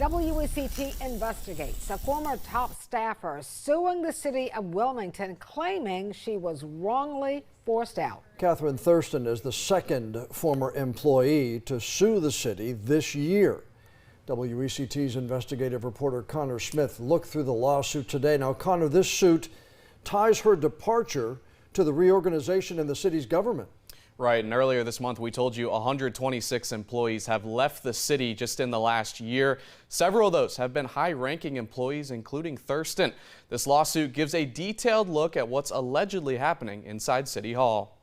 WECT investigates. A former top staffer suing the city of Wilmington, claiming she was wrongly forced out. Catherine Thurston is the second former employee to sue the city this year. WECT's investigative reporter Connor Smith looked through the lawsuit today. Now, Connor, this suit ties her departure to the reorganization in the city's government. Right, and earlier this month we told you 126 employees have left the city just in the last year. Several of those have been high-ranking employees, including Thurston. This lawsuit gives a detailed look at what's allegedly happening inside City Hall.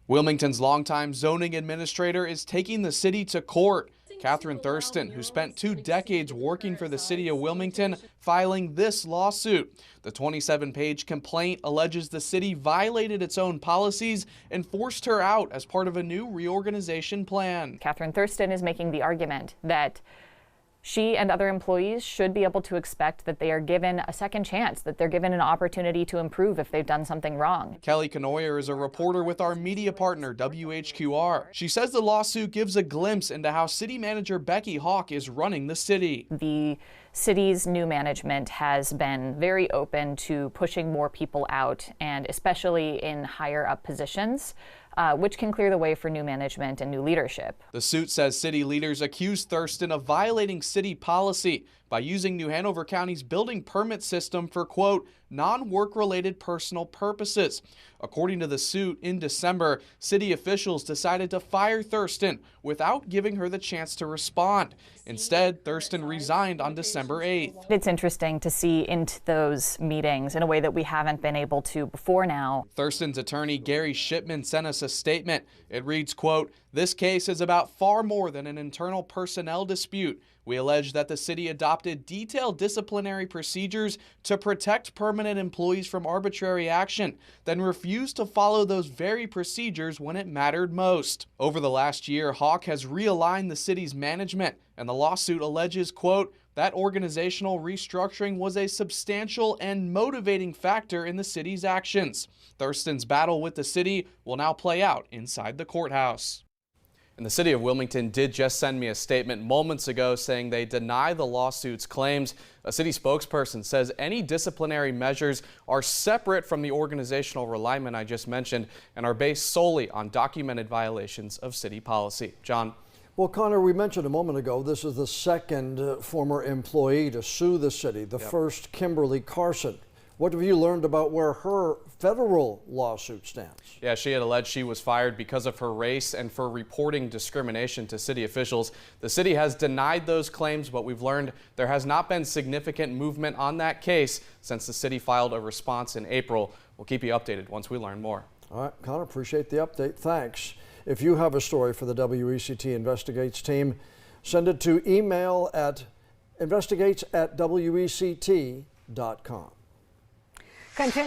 Wilmington's longtime zoning administrator is taking the city to court. Catherine Thurston, who spent 2 decades working for the city of Wilmington, filing this lawsuit. The 27-page complaint alleges the city violated its own policies and forced her out as part of a new reorganization plan. Catherine Thurston is making the argument that she and other employees should be able to expect that they are given a second chance, that they're given an opportunity to improve if they've done something wrong. Kelly Canoyer is a reporter with our media partner, WHQR. She says the lawsuit gives a glimpse into how city manager Becky Hawk is running the city. The city's new management has been very open to pushing more people out, and especially in higher up positions, which can clear the way for new management and new leadership. The suit says city leaders accuse Thurston of violating city policy by using New Hanover County's building permit system for, quote, non-work-related personal purposes. According to the suit, in December, city officials decided to fire Thurston without giving her the chance to respond. Instead, Thurston resigned on December 8th. It's interesting to see into those meetings in a way that we haven't been able to before now. Thurston's attorney, Gary Shipman, sent us a statement. It reads, quote, "This case is about far more than an internal personnel dispute. We allege that the city adopted detailed disciplinary procedures to protect permanent employees from arbitrary action, then refused to follow those very procedures when it mattered most." Over the last year, Hawk has realigned the city's management, and the lawsuit alleges, quote, that organizational restructuring was a substantial and motivating factor in the city's actions. Thurston's battle with the city will now play out inside the courthouse. And the city of Wilmington did just send me a statement moments ago saying they deny the lawsuit's claims. A city spokesperson says any disciplinary measures are separate from the organizational realignment I just mentioned and are based solely on documented violations of city policy. John. Well, Connor, we mentioned a moment ago, this is the second former employee to sue the city, the first Kimberly Carson. What have you learned about where her federal lawsuit stands? Yeah, she had alleged she was fired because of her race and for reporting discrimination to city officials. The city has denied those claims, but we've learned there has not been significant movement on that case since the city filed a response in April. We'll keep you updated once we learn more. All right, Connor, appreciate the update. Thanks. If you have a story for the WECT Investigates team, send it to email at investigates@wect.com. Continue